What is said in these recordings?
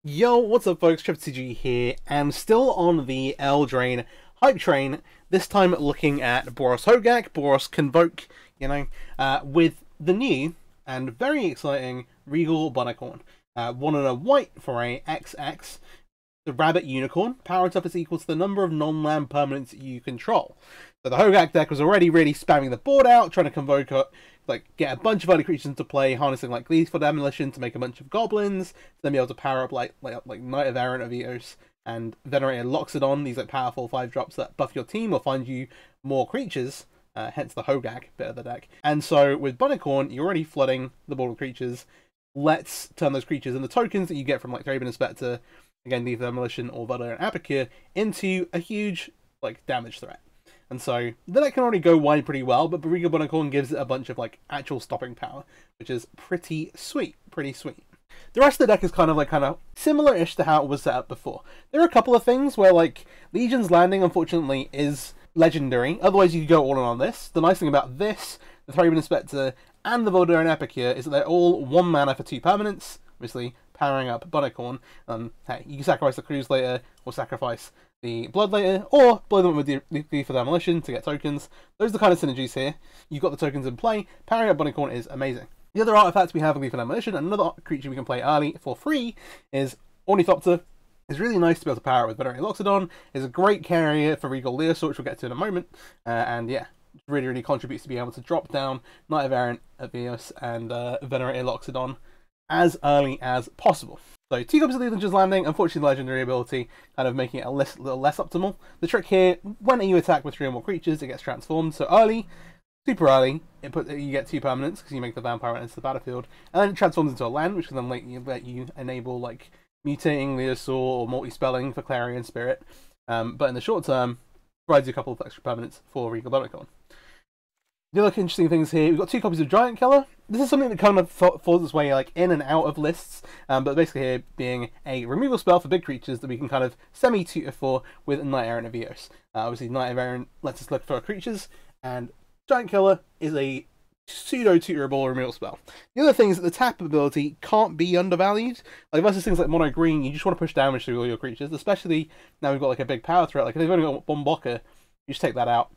Yo, what's up folks, MTG here, and still on the Eldraine hype train, this time looking at Boros Hogaak, Boros Convoke, with the new and very exciting Regal Bunnicorn. 1 and a white for a XX, the Rabbit Unicorn, power up is equal to the number of non-land permanents you control. So the Hogaak deck was already really spamming the board out, trying to convoke get a bunch of early creatures into play, harnessing like Gleeful Demolition to make a bunch of goblins, to then be able to power up like Knight of Errant of Eos and Venerated Loxodon, these like powerful 5-drops that buff your team or find you more creatures, hence the Hogaak bit of the deck. And so with Bunnicorn, you're already flooding the board with creatures. Let's turn those creatures and the tokens that you get from like Thraben Inspector, again Gleeful Demolition or Valerian Apicure, into a huge like damage threat. And so the deck can already go wide pretty well, but Regal Bunnicorn gives it a bunch of like actual stopping power, which is pretty sweet, The rest of the deck is kind of similar-ish to how it was set up before. There are a couple of things where like Legion's Landing unfortunately is legendary, otherwise you could go all in on this. The nice thing about this, the Thraben Inspector, and the Valerian Apicure is that they're all 1 mana for 2 permanents, obviously powering up Bunnicorn. Hey, you can sacrifice the Cruise later, or sacrifice the Blood later, or blow them with the Gleeful Demolition to get tokens. Those are the kind of synergies here. You've got the tokens in play. Powering up Bunnicorn is amazing. The other artifacts we have are Gleeful Demolition, and another creature we can play early for free is Ornithopter. It's really nice to be able to power it with Venerated Loxodon. It's a great carrier for Regal Leosor, which we'll get to in a moment. And yeah, really contributes to being able to drop down Knight of Errant of Eos and Venerated Loxodon as early as possible. So 2 copies of Legion's Landing, unfortunately the legendary ability kind of making it a little less optimal. The trick here, when you attack with 3 or more creatures, it gets transformed. So early, super early, you get 2 permanents because you make the vampire enter the battlefield, and then it transforms into a land, which can then let you enable like mutating Leosaur or multi-spelling for Clarion Spirit. But in the short term, provides you a couple of extra permanents for Regal Bunnicorn. The other interesting things here, we've got 2 copies of Giant Killer. This is something that kind of falls its way like in and out of lists, but basically here being a removal spell for big creatures that we can kind of semi-tutor for with Knight Errant of Eos. Obviously Knight of Errant lets us look for creatures, and Giant Killer is a pseudo-tutorable removal spell. The other thing is that the tap ability can't be undervalued. Like versus things like Mono Green, you just want to push damage to all your creatures, especially now we've got like a big power threat. Like if they've only got 1 blocker, you just take that out,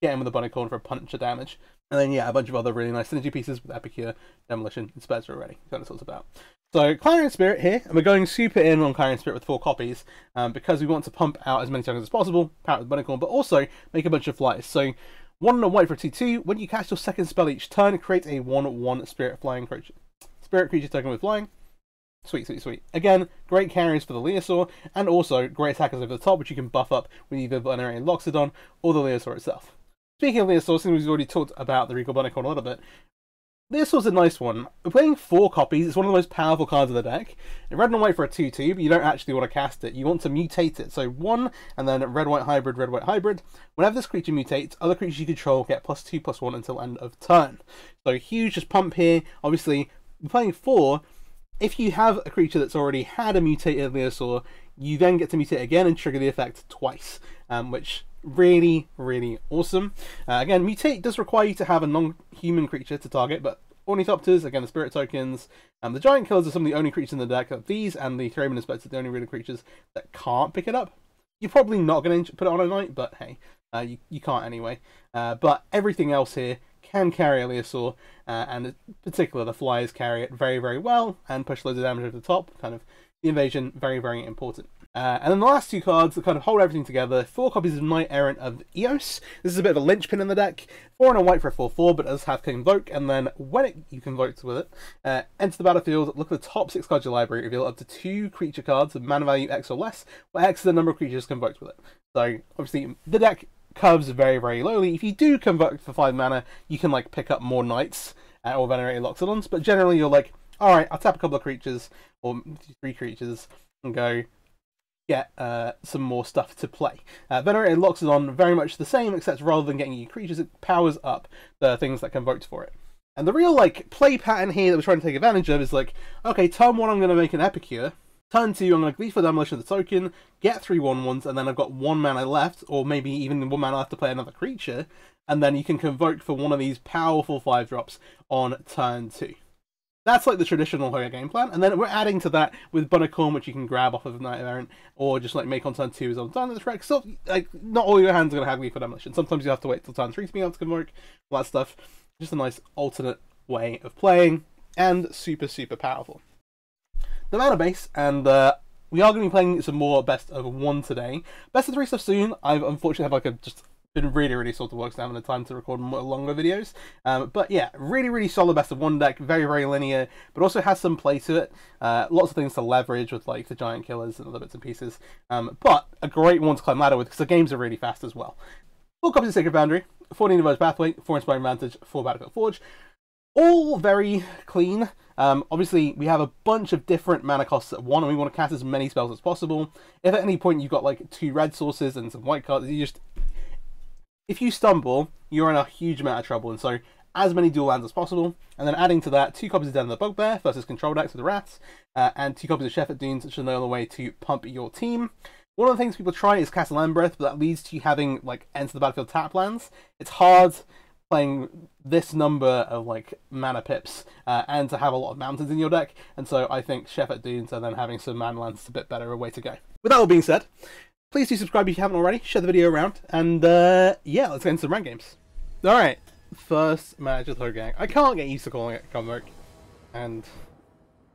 get in with the Bunnicorn for a punch of damage. And then, yeah, a bunch of other really nice synergy pieces with Epicure, Demolition, and Spectre already. That's what it's all about. So, Clarion Spirit here, and we're going super in on Clarion Spirit with 4 copies, because we want to pump out as many tokens as possible, power with Bunnicorn, but also make a bunch of flyers. So, 1 and a white for a 2/2. When you cast your second spell each turn, create a 1/1 Spirit creature token with flying. Sweet. Again, great carriers for the Leosaur, and also great attackers over the top, which you can buff up with either Venerated Loxodon or the Leosaur itself. Speaking of Leosaur, since we've already talked about the Regal Bunnicorn a little bit, Leosaur's a nice one. We're playing 4 copies, it's one of the most powerful cards of the deck. Red and white for a 2/2, but you don't actually want to cast it, you want to mutate it. So 1, and then red-white hybrid, red-white hybrid. Whenever this creature mutates, other creatures you control get +2/+1 until end of turn. So huge just pump here. Obviously, we're playing 4. If you have a creature that's already had a mutated Leosaur, you then get to mutate again and trigger the effect twice, which really awesome. Again, mutate does require you to have a non-human creature to target, but Ornithopters, again the spirit tokens, the Giant Killers are some of the only creatures in the deck. These and the Thraben Inspector are the only really creatures that can't pick it up. You're probably not going to put it on a knight, but hey, you can't anyway. But everything else here can carry a Leosaur, and in particular the flyers carry it very well and push loads of damage over the top. Kind of the invasion, very important. And then the last 2 cards that kind of hold everything together, 4 copies of Knight Errant of Eos. This is a bit of a linchpin in the deck. 4 and a white for a 4/4, but it does have Convoke, and then when you convoke with it, enter the battlefield, look at the top 6 cards of your library, reveal up to 2 creature cards with mana value X or less, where X is the number of creatures convoked with it. So, obviously, the deck curves very lowly. If you do convoke for 5 mana, you can like pick up more Knights or Venerated Loxodons, but generally you're like, alright, I'll tap a couple of creatures, or 3 creatures, and go get some more stuff to play. Venerated Loxodon, very much the same, except rather than getting you creatures, it powers up the things that convoked for it. And the real like play pattern here that we're trying to take advantage of is like, okay, turn 1 I'm going to make an Epicure, turn 2 I'm going to Gleeful Demolition of the token, get 3 1/1s, and then I've got 1 mana left, or maybe even 1 mana left to play another creature, and then you can convoke for one of these powerful 5-drops on turn 2. That's like the traditional Hogaak game plan, and then we're adding to that with Bunnicorn, which you can grab off of Knight Errant, or just like make on turn 2 as on turn that's correct. So like not all your hands are gonna have lethal demolition. Sometimes you have to wait till turn 3 to be able to convoke, all that stuff. Just a nice alternate way of playing, and super powerful. The mana base, and we are going to be playing some more best of 1 today. Best of 3 stuff soon. I've unfortunately had just been really sort of works down the time to record more longer videos. But yeah, really solid best of 1 deck, very linear, but also has some play to it. Lots of things to leverage with like the giant killers and other bits and pieces. But a great one to climb ladder with because the games are really fast as well. 4 copies of Sacred Boundary, 14 Diverged Pathway, 4 Inspiring Vantage, 4 Battlefield Forge. All very clean. Obviously, we have a bunch of different mana costs at 1, and we want to cast as many spells as possible. If at any point you've got like 2 red sources and some white cards, if you stumble, you're in a huge amount of trouble, and so as many dual lands as possible. And then adding to that, 2 copies of Den of the Bugbear versus control decks with the rats, and 2 copies of Shepherd Dunes, which is another way to pump your team. One of the things people try is cast Land Breath, but that leads to you having like enter the battlefield tap lands. It's hard playing this number of like mana pips and to have a lot of mountains in your deck, and so I think Shepherd Dunes and then having some mana lands is a bit better a way to go. With that all being said, please do subscribe if you haven't already, share the video around, and yeah, let's get into some ranked games. Alright, first match with Hogaak. I can't get used to calling it Convoke, and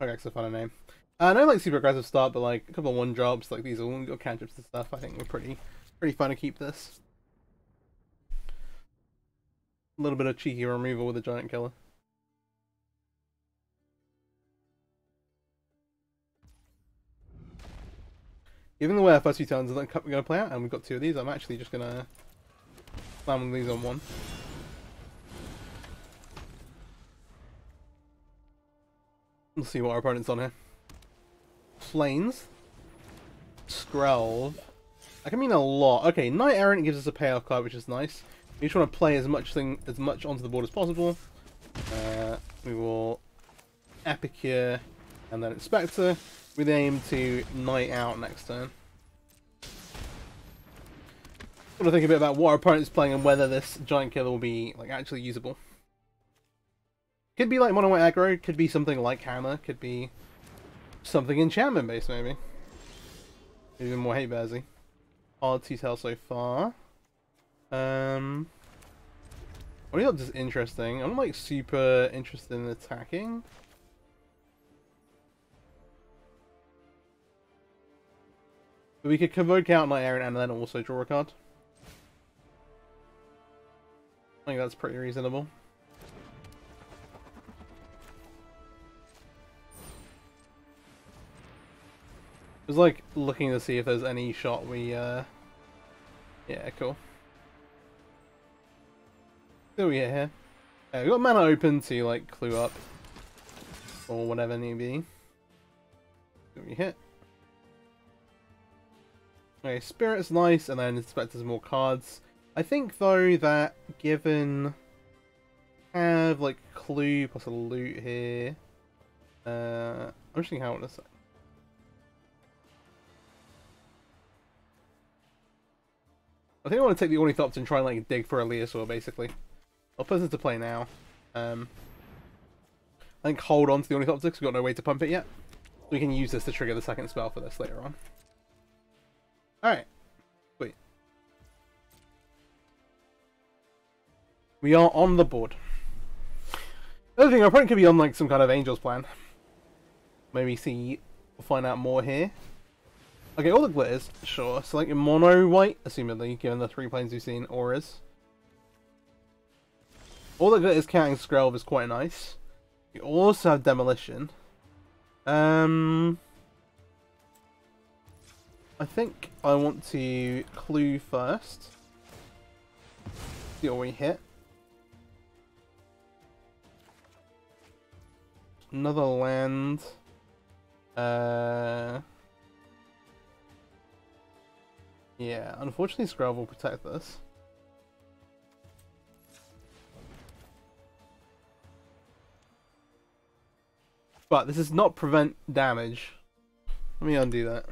Hogaak's a funner name. I know like super aggressive start, but like a couple of 1-drops, like these all got cantrips and stuff, I think we're pretty fun to keep this. A little bit of cheeky removal with a giant killer. Given the way our first few turns are going to play out, and we've got 2 of these, I'm actually just going to slam these on 1. We'll see what our opponent's on here. Plains. Skrelv. That can mean a lot. Okay, Knight Errant gives us a payoff card, which is nice. We just want to play as much onto the board as possible. We will Epicure and then Inspector with aim to Knight out next turn. I want to think a bit about what our opponent's playing and whether this giant killer will be like actually usable. Could be like mono white aggro, could be something like Hammer, could be something enchantment based maybe. Even more hate bearsy. Hard to tell so far. What do you think is interesting? I'm like super interested in attacking. But we could Convoke out Knight Errant and then also draw a card. I think that's pretty reasonable. I was like looking to see if there's any shot we yeah, cool. So we hit here. We've got mana open to like clue up or whatever need be. So we hit. Okay, Spirit's nice, and then Inspector's more cards. I think though that given have like clue plus a loot here. I'm just thinking how I want to say. I think I want to take the Ornithopter and try and like dig for a Leosaur basically. I'll put this into play now. I think hold on to the Ornithopter because we've got no way to pump it yet. We can use this to trigger the second spell for this later on. Alright. Sweet. We are on the board. The other thing, our opponent could be on like some kind of Angel's plan. Maybe we'll find out more here. Okay, all the glitters, sure. So like in mono white, assumedly, given the 3 planes we've seen, auras. All the glitters counting Skrelv is quite nice. You also have demolition. I think I want to clue first. See what we hit. Another land. Yeah, unfortunately Skrelv will protect this. But this does not prevent damage. Let me undo that.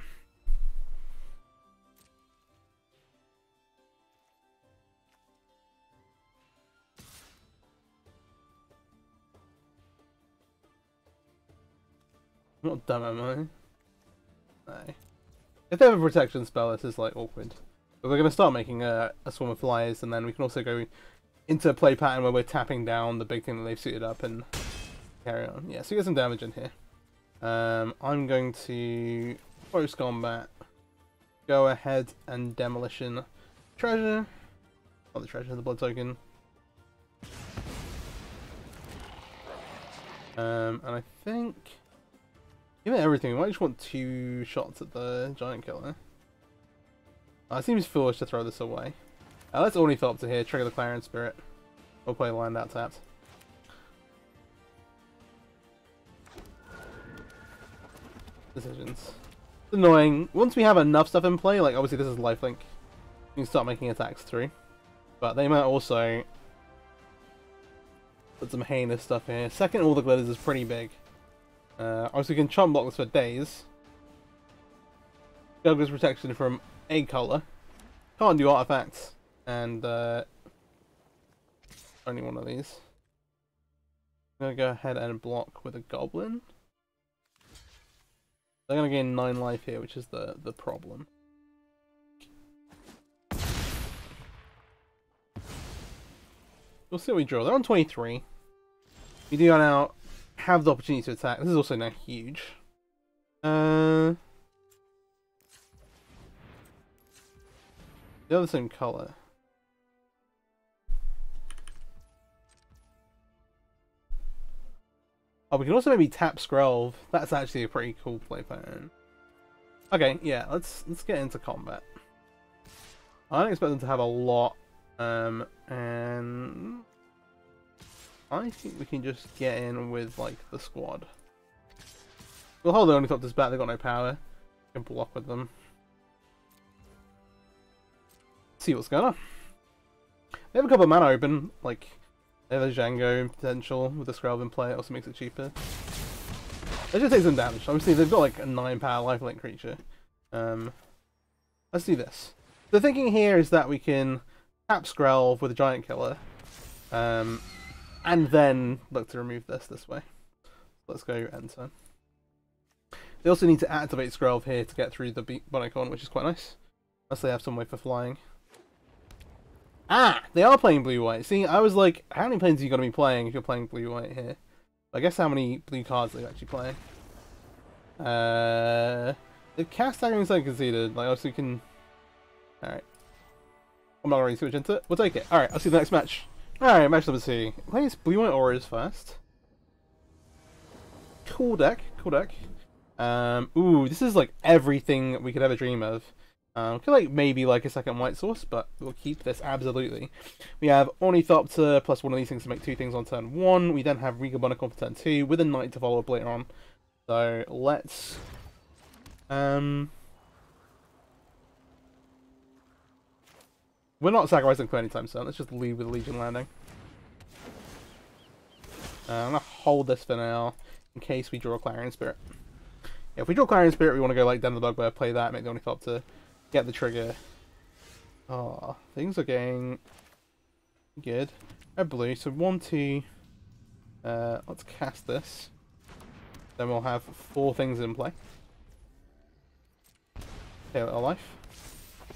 not dumb, am I? No. If they have a protection spell, this is like awkward. But we're going to start making a swarm of flyers, and then we can also go into a play pattern where we're tapping down the big thing that they've suited up and carry on. Yeah, so we get some damage in here. I'm going to post combat, go ahead and demolition treasure. Not the treasure, the blood token. And I think, given everything, we might just want 2 shots at the giant killer. It seems foolish to throw this away. Let's Ornithop to here, trigger the Clarion Spirit. We'll play the land out tapped. Decisions. It's annoying. Once we have enough stuff in play, like obviously this is lifelink, we can start making attacks through. But they might also put some heinous stuff here. Second all the glitters is pretty big. Obviously we can chump block this for days. Juggler's protection from a color. Can't do artifacts. And only one of these. I'm gonna go ahead and block with a goblin. They're gonna gain 9 life here, which is the problem. We'll see what we draw. They're on 23. We do now have the opportunity to attack. This is also now huge. The other same color. Oh, we can also maybe tap Skrelv. That's actually a pretty cool play pattern. Okay, yeah, let's get into combat. I don't expect them to have a lot, and I think we can just get in with like the squad. We'll hold the Ornithopters back. They've got no power. We can block with them. See what's going on. They have a couple of mana open, like they have a Django potential with the Skrelv in play. It also makes it cheaper. They just take some damage. Obviously, they've got like a 9 power lifelink creature. Let's do this. The thinking here is that we can tap Skrelv with a giant killer, and then look to remove this way. Let's go enter. They also need to activate Skrelv here to get through the Bunnicorn, which is quite nice. Unless they have some way for flying. Ah! They are playing blue-white. See, I was like, how many planes are you going to be playing if you're playing blue-white here? I guess how many blue cards they're actually playing. They've cast Staggering Stone conceded. Like, obviously we can... Alright. I'm not going to switch into it. We'll take it. Alright, I'll see you the next match. Alright, match number 2. Plays blue-white auras first. Cool deck. Cool deck. Ooh, this is like everything we could ever dream of. Could like maybe like a second white source, but we'll keep this absolutely. We have Ornithopter plus one of these things to make 2 things on turn 1. We then have Regal Bunnicorn for turn 2 with a Knight to follow up later on. So let's we're not sacrificing for any time soon. Let's just lead with Legion Landing. I'm gonna hold this for now in case we draw a Clarion Spirit. Yeah, if we draw Clarion Spirit, we want to go like Den of the Bugbear, play that, make the Ornithopter, get the trigger. Oh, things are getting good. Red blue, so 1, 2. Let's cast this. Then we'll have 4 things in play. Okay, little life.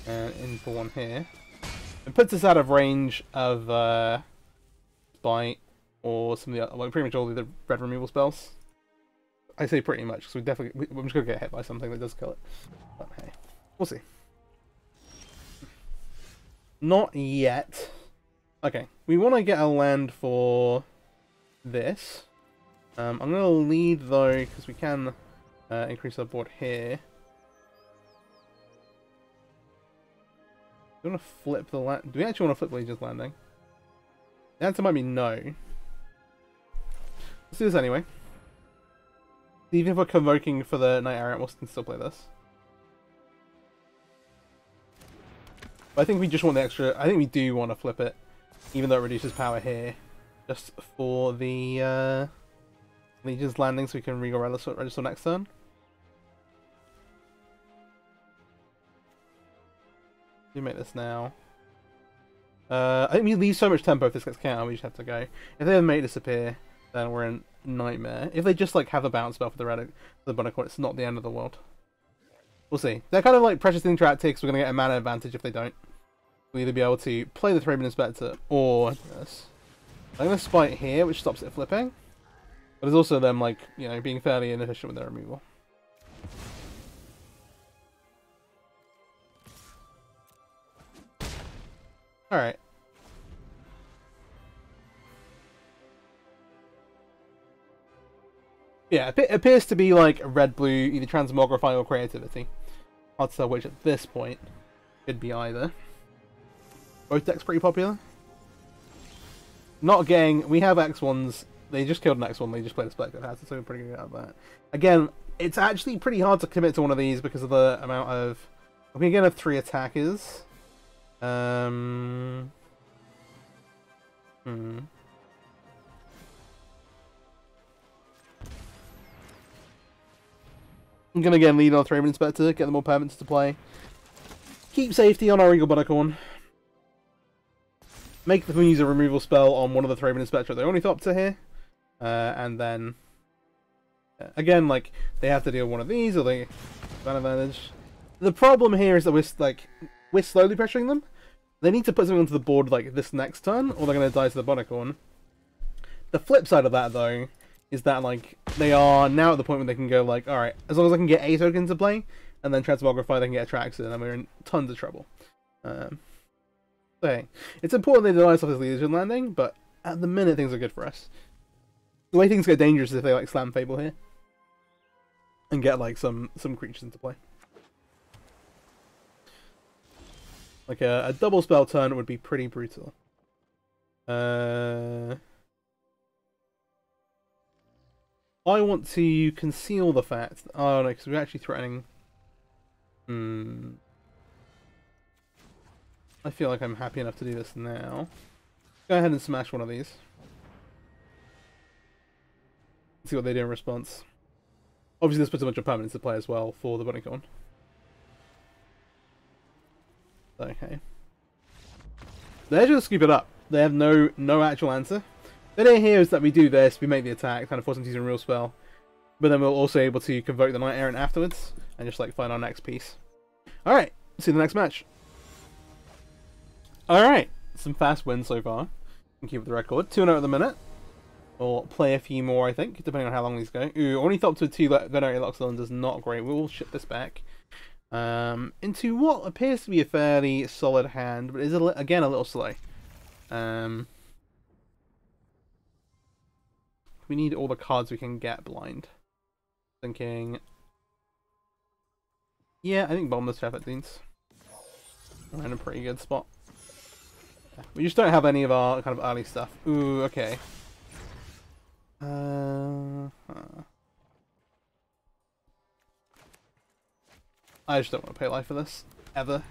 And in for 1 here. It puts us out of range of Spite or some of the other, like pretty much all the other red removal spells. I say pretty much, because we're just going to get hit by something that does kill it. But hey, we'll see. Not yet. Okay, we want to get a land for this. I'm going to lead though, because we can increase our board here. Do we want to flip the land? Do we actually want to flip Legion's Landing? The answer might be no. Let's do this anyway. Even if we're convoking for the Night Errant, we can still play this. But I think we just want the extra... I think we do want to flip it, even though it reduces power here, just for the Legion's Landing, so we can Regal register next turn. We make this now. I think we leave so much tempo if this gets counter, we just have to go. If they have mate disappear, then we're in nightmare. If they just like have a bounce spell for the Bunnicorn, it's not the end of the world. We'll see. They're kind of like precious thing tactics. We're gonna get a mana advantage if they don't. We'll either be able to play the Thraben Inspector or this. I'm gonna spite here, which stops it flipping. But there's also them like, you know, being fairly inefficient with their removal. Alright. Yeah, it appears to be like red-blue, either transmogrify or creativity. Hard to tell which at this point. Could be either. Both decks pretty popular. Not getting... We have X1s. They just killed an X1. They just played a Spectre Hazard, so we're pretty good at that. Again, it's actually pretty hard to commit to one of these because of the amount of... We again have 3 attackers. I'm gonna again lead on Thraben Inspector, get the more permanents to play. Keep safety on our Regal Bunnicorn. Make them use a removal spell on one of the Thraben Inspector they only thought to here. And then again, like, they have to deal with one of these or they have an advantage. The problem here is that we're slowly pressuring them. They need to put something onto the board like this next turn, or they're gonna die to the Bunnicorn. The flip side of that though is that like they are now at the point where they can go like, alright, as long as I can get a token to play, and then Transmogrify, they can get Attraction, and then we're in tons of trouble. So hey, it's important they deny ourselves this leadership landing, but at the minute things are good for us. The way things get dangerous is if they like slam Fable here. And get like some creatures into play. Like a double spell turn would be pretty brutal. I want to conceal the fact... Oh no, because we're actually threatening... I feel like I'm happy enough to do this now. Go ahead and smash one of these. See what they do in response. Obviously this puts a bunch of permanents to play as well for the Bunnicorn. Okay. They're just scoop it up. They have no actual answer. The idea here is that we do this, we make the attack, kind of force them to use a real spell, but then we're also able to convoke the Night Errant afterwards, and just like find our next piece. Alright, see you in the next match. Alright, some fast wins so far. Can keep the record. 2-0 at the minute. We'll play a few more, I think, depending on how long these go. Ooh, only thought to 2 Venerate Lock Cylinders, not great. We'll ship this back. Into what appears to be a fairly solid hand, but is again a little slow. We need all the cards we can get blind. Thinking, yeah, I think Bottomless Shepherd Deans. We're in a pretty good spot. We just don't have any of our kind of early stuff. Ooh, okay. I just don't want to pay life for this, ever.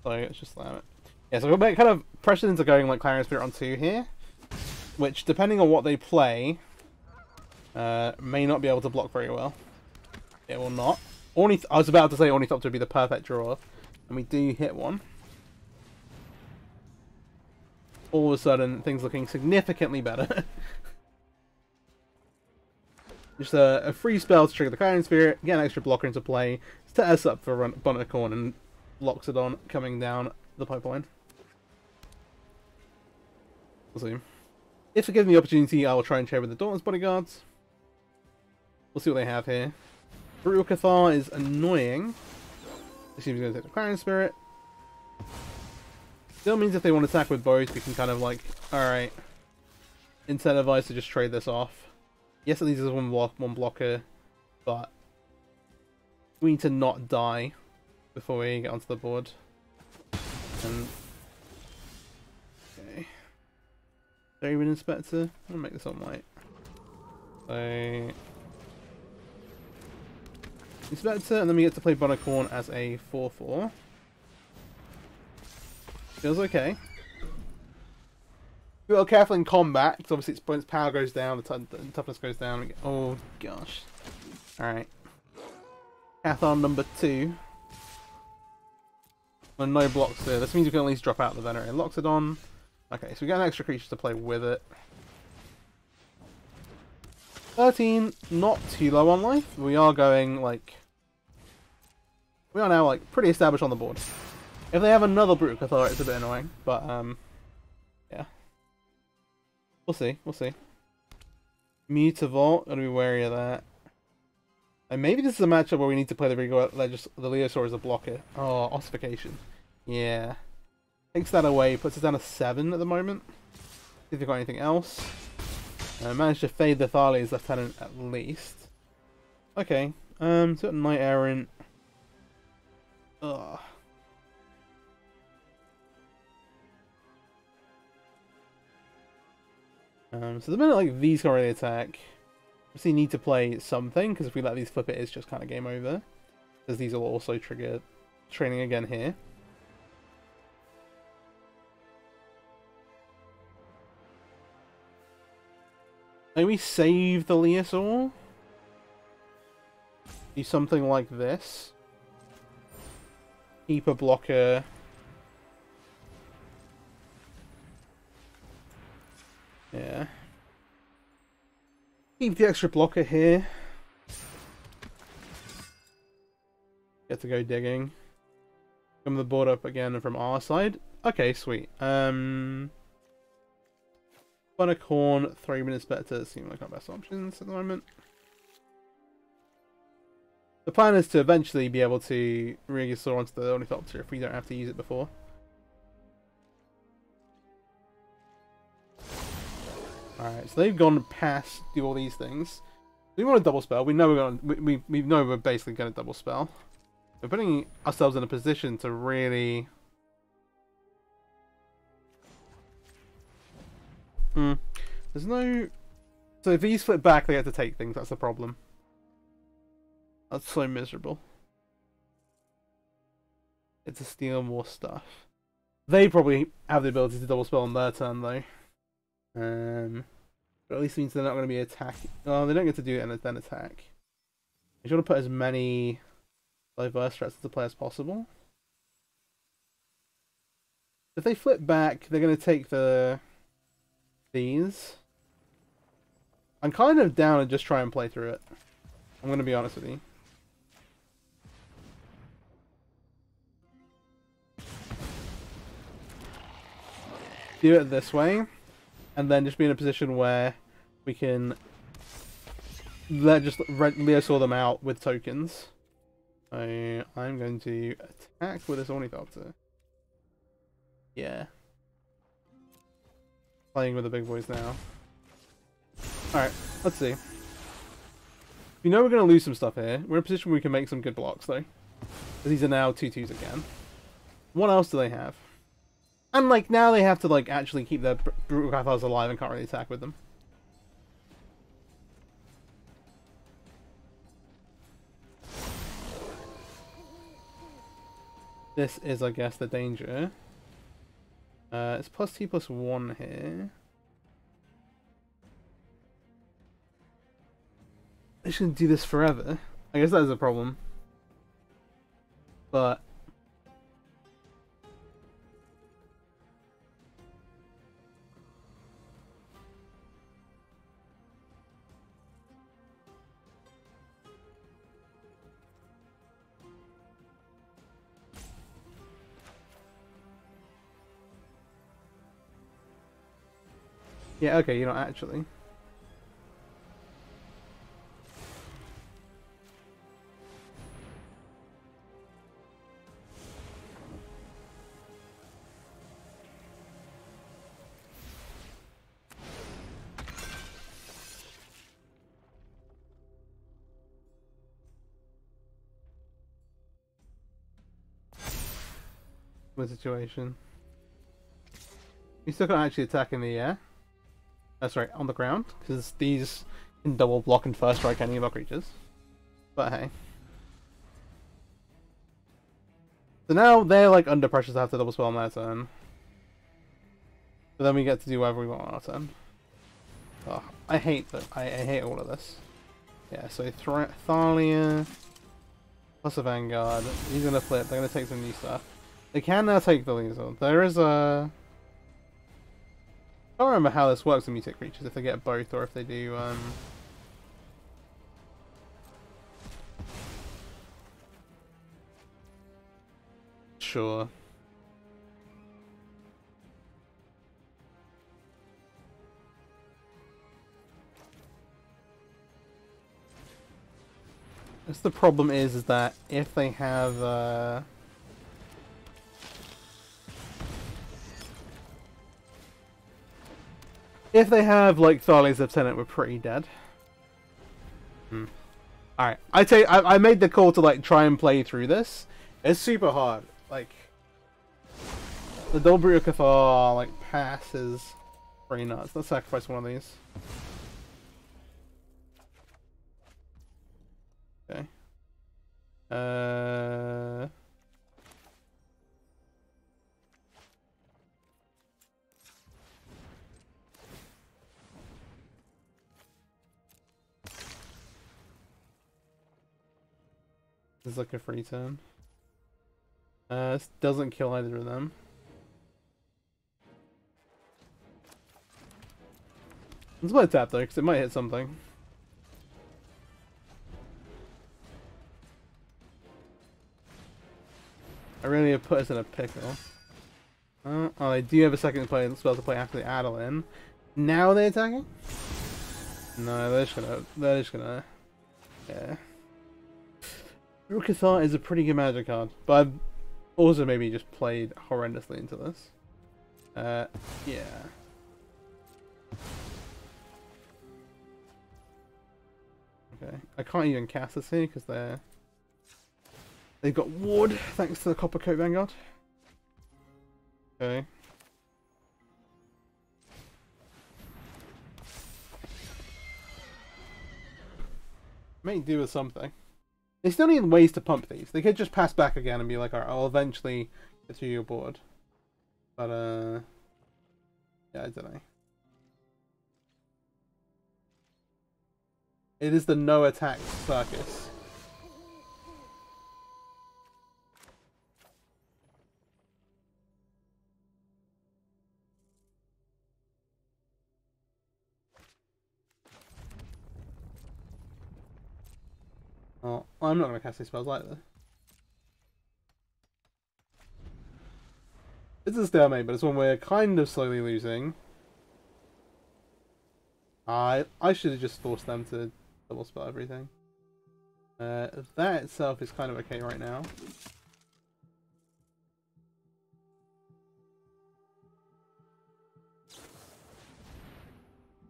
So let's just slam it. Yeah, so we're kind of pressured into going like Clarion Spirit on 2 here, which, depending on what they play, may not be able to block very well. It will not. I was about to say Ornithopter would be the perfect draw, and we do hit one. All of a sudden, things looking significantly better. Just a free spell to trigger the Clarion Spirit, get an extra blocker into play, set us up for Bunnicorn, and locks it on coming down the pipeline. We'll see. If given the opportunity, I will try and trade with the Dauntless Bodyguards. We'll see what they have here. Brutal Cathar is annoying. It seems going to take the Clarion Spirit. Still means if they want to attack with both, we can kind of like, alright, incentivize to just trade this off. Yes, at least there's one blocker, but we need to not die before we get onto the board. And okay, Thraben Inspector. I'll make this on white. So Inspector, and then we get to play Bunnicorn as a 4/4. Feels okay. We've got to be careful in combat, because obviously its power goes down, the toughness goes down. Oh gosh. Alright. Cathar number 2. And no blocks here. This means we can at least drop out the Venerate Loxodon. Okay, so we get an extra creature to play with it. 13, not too low on life. We are going, like... We are now, like, pretty established on the board. If they have another Brutal Cathar, it's a bit annoying. But, yeah. We'll see, we'll see. Mutavault, gotta be wary of that. And maybe this is a matchup where we need to play the Regal, the Leosaur as a blocker. Oh, Ossification. Yeah. Takes that away, puts us down to 7 at the moment. See if they've got anything else. Managed to fade the Tharlia's Lieutenant at least. Okay. So Knight Errant. Ugh. So the minute like these can't really attack, obviously need to play something, because if we let these flip it, it's just kind of game over. Because these will also trigger training again here. Maybe save the Leosaur. Do something like this. Keep a blocker. Yeah. Keep the extra blocker here. Get to go digging. Come the board up again from our side. Okay, sweet. Bunnicorn, 3 minutes better seem like our best options at the moment. The plan is to eventually be able to Regisaur onto the Ornithopter if we don't have to use it before. Alright, so they've gone past do all these things. We want to double spell. We know we're going. We know we're basically going to double spell. We're putting ourselves in a position to really. There's no. So if these flip back, they have to take things. That's the problem. That's so miserable. It's to steal more stuff. They probably have the ability to double spell on their turn though. But at least means they're not going to be attacking. Oh, they don't get to do it and then attack. You want to put as many diverse threats to play as possible. If they flip back, they're going to take these. I'm kind of down to just try and play through it. I'm going to be honest with you. Do it this way. And then just be in a position where we can just Leosaur them out with tokens. So I'm going to attack with this Ornithopter. Yeah. Playing with the big boys now. Alright, let's see. We know we're going to lose some stuff here. We're in a position where we can make some good blocks though. These are now 2/2s again. What else do they have? And like now they have to like actually keep their Brutal Cathars alive and can't really attack with them. This is, I guess, the danger. It's +2/+1 here. They shouldn't do this forever. I guess that is a problem. But yeah, okay, you're not actually. What situation? You still can't actually attack in the air. That's right, on the ground, because these can double block and first strike any of our creatures. But hey. So now they're like under pressure to have to double spell on their turn. But then we get to do whatever we want on our turn. Oh, I hate that. I hate all of this. Yeah, so Thalia plus a Vanguard. He's gonna flip. They're gonna take some new stuff. They can now take the Leosaur. There is a. I don't remember how this works with mutate creatures, if they get both or if they do Sure. That's the problem is that if they have like Thales Lieutenant, we're pretty dead. Alright, I made the call to like try and play through this. It's super hard. Like the Dolbrio Cathar like pass is pretty nuts. Let's sacrifice one of these. Okay. This is like a free turn. This doesn't kill either of them. Let's play tap though, because it might hit something. I really have put us in a pickle. Oh, they do have a second spell to play after the Adeline. Now are they attacking? No, they're just gonna, yeah. Regal Cathar is a pretty good magic card, but I've also maybe just played horrendously into this. Yeah. Okay, I can't even cast this here because they've got ward thanks to the Copper Coat Vanguard. Okay. May do with something. They still need ways to pump these. They could just pass back again and be like, alright, I'll eventually get to your board. But, yeah, I don't know. It is the no attack circus. Oh, I'm not going to cast these spells either. It's a stalemate, but it's one we're kind of slowly losing. I should have just forced them to double spell everything. That itself is kind of okay right now.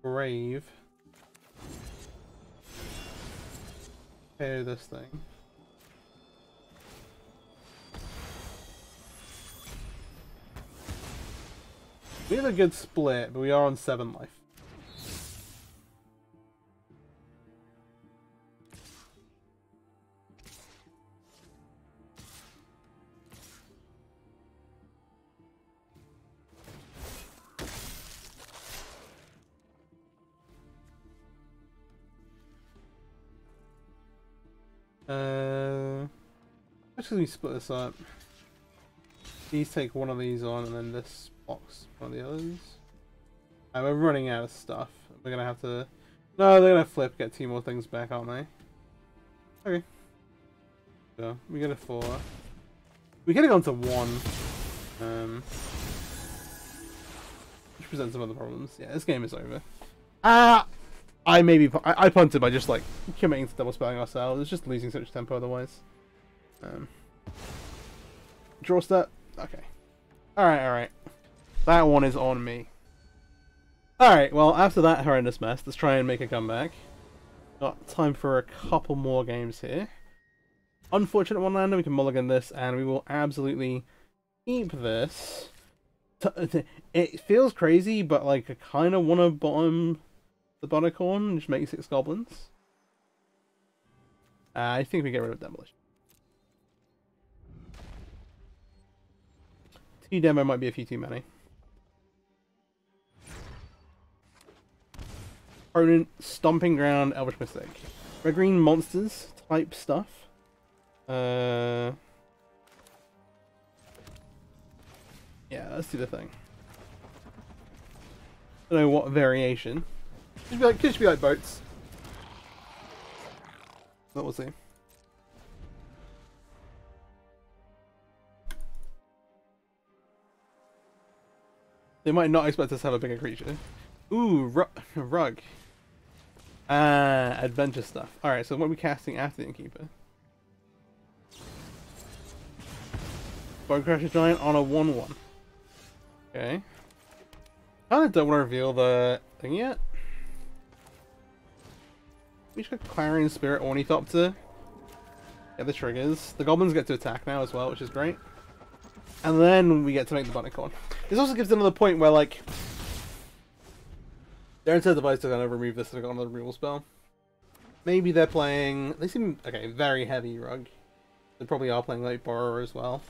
Brave. Okay, this thing. We have a good split, but we are on 7 life. Actually, split this up. These take one of these on, and then this box one of the others. We're running out of stuff. We're gonna have to. No, they're gonna flip, get 2 more things back, aren't they? Okay. So we get a 4. We could have gone to 1. Which presents some other problems. Yeah, this game is over. I punted by just like committing to double spelling ourselves. It's just losing such tempo otherwise. Draw step. Okay. Alright. That one is on me. Alright, well, after that horrendous mess, let's try and make a comeback. Got time for a couple more games here. Unfortunate one lander, we can mulligan this, and we will absolutely keep this. It feels crazy, but like I kind of want to bottom the Bunnicorn and just make 6 goblins. I think we get rid of Demolition. 2 demo might be a few too many. Opponent, Stomping Ground, Elvish Mystic. Red green monsters type stuff. Yeah, let's do the thing. Don't know what variation. Could just be like boats. But we'll see. They might not expect us to have a bigger creature. Ooh, rug. Adventure stuff. Alright, so what are we casting after the Innkeeper? Bonecrusher Giant on a 1/1. Okay. Kinda don't want to reveal the thing yet. We should get Clarion Spirit Ornithopter. Get the triggers. The goblins get to attack now as well, which is great. And then we get to make the Bunnicorn. This also gives another point where, like, they're incentivized to kind of remove this and got another removal spell. Maybe they're playing... They seem, okay, very heavy rug. They probably are playing, like, Borrower as well.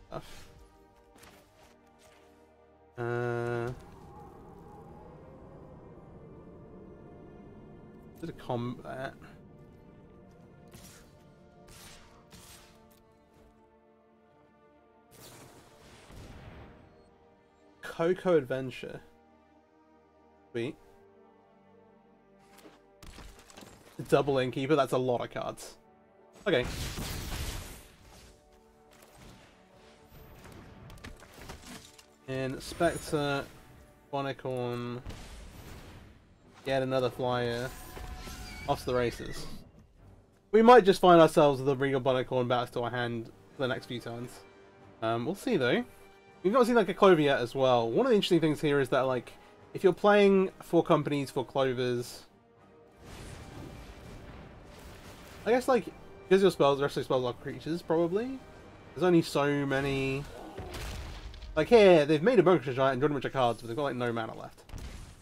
Stuff. Bit of combat. Cocoa Adventure. Sweet. Double Innkeeper, that's a lot of cards. Okay. Inspector, Bunnicorn, get another flyer, off to the races. We might just find ourselves with a Regal Bunnicorn back to our hand for the next few turns. We'll see though. We've not seen like a Clover yet as well. One of the interesting things here is that like, if you're playing 4 companies, 4 Clovers, I guess like, because your spells, the rest of your spells are creatures probably. There's only so many. Like here, they've made a Bonecrusher Giant and drawn a bunch of cards, but they've got like no mana left.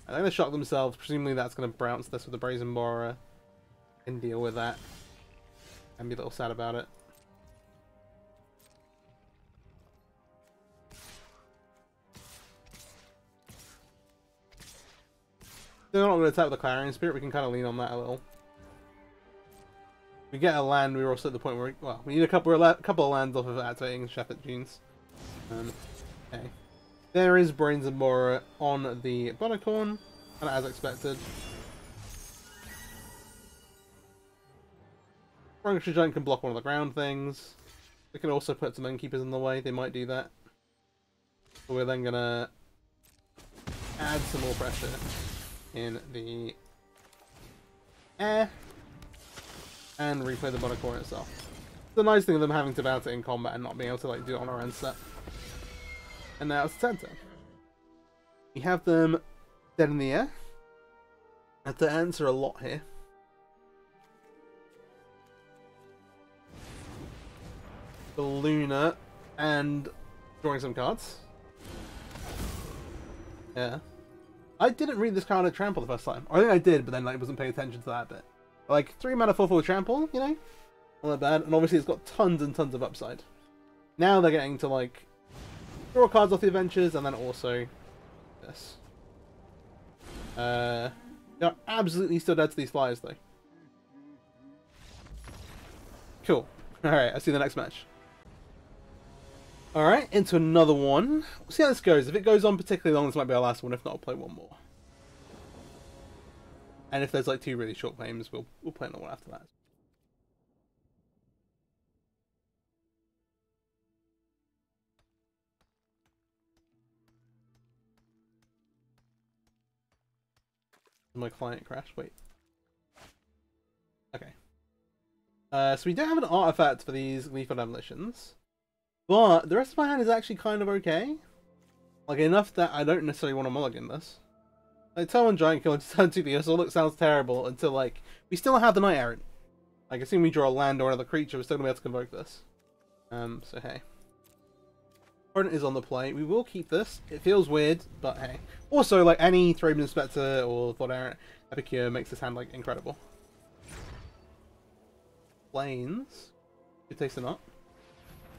I think they shock themselves. Presumably that's going to bounce this with the Brazen Borrower and deal with that. And be a little sad about it. They're not going to attack with the Clarion Spirit. We can kind of lean on that a little. We get a land. We're also at the point where we need a couple of lands off of activating Shepherd Dunes. Okay. There is Brazen Borrower on the Bunnicorn, and as expected. Bonecrusher Giant can block one of the ground things. We can also put some Innkeepers in the way. They might do that. But we're then gonna add some more pressure in the air and replay the Bunnicorn itself. The nice thing of them having to bounce it in combat and not being able to like do it on our own set. And now it's center. We have them dead in the air. I have to answer a lot here. The Luna and drawing some cards. Yeah. I didn't read this card at Trample the first time. Or I think I did, but then like wasn't paying attention to that bit. Like 3 mana 4/4 Trample, you know? Not that bad. And obviously it's got tons and tons of upside. Now they're getting to like draw cards off the adventures, and then also this. They're absolutely still dead to these flyers, though. Cool. Alright, I'll see you in the next match. Alright, into another one. We'll see how this goes. If it goes on particularly long, this might be our last one. If not, I'll play one more. And if there's like 2 really short games, we'll play another one after that. My client crashed. Wait. Okay. So we don't have an artifact for these Lethal Demolitions. But the rest of my hand is actually kind of okay. Like enough that I don't necessarily want to mulligan this. Like turn 1 Giant Killer to turn 2 the Assault sounds terrible until like we still have the Knight Errant. Like assuming we draw a land or another creature, we're still gonna be able to convoke this. So hey. Opponent is on the play. We will keep this. It feels weird, but hey. Also, like any Thraben Inspector or Thought Errant Epicure makes this hand like incredible. Planes. Good taste or not.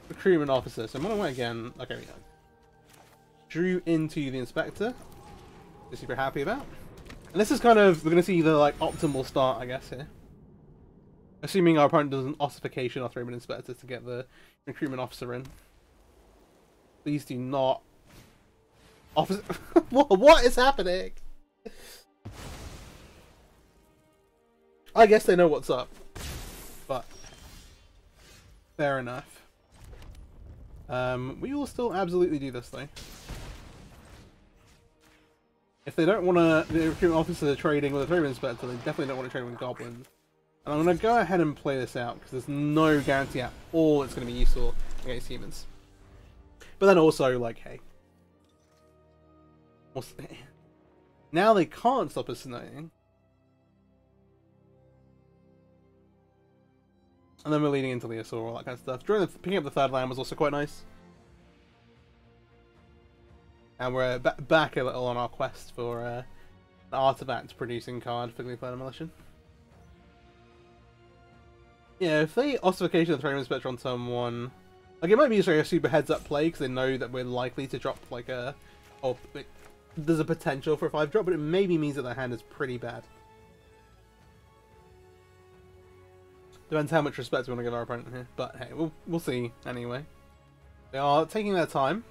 Recruitment Officer. So I'm gonna wait again. Okay, we go. Drew into the Inspector. We're super happy about. And this is kind of, we're gonna see the like optimal start, I guess, here. Assuming our opponent does an Ossification or Thraben Inspector to get the Recruitment Officer in. Please do not. Officer. What is happening? I guess they know what's up. But fair enough. We will still absolutely do this though. If they don't want to, the recruitment officer trading with a trade inspector, they definitely don't want to trade with goblins. And I'm going to go ahead and play this out, because there's no guarantee at all it's going to be useful against humans. But then also, like, hey. Now they can't stop us tonight. And then we're leading into Leosaur, all that kind of stuff. Picking up the third land was also quite nice. And we're back a little on our quest for an artifact producing card for Gleeful Demolition. Yeah, if they ossification the Trade Inspector on turn 1, like it might be just like a super heads up play because they know that we're likely to drop like a, or there's a potential for a 5-drop, but it maybe means that their hand is pretty bad. Depends how much respect we want to give our opponent here, but hey, we'll see anyway. They are taking their time.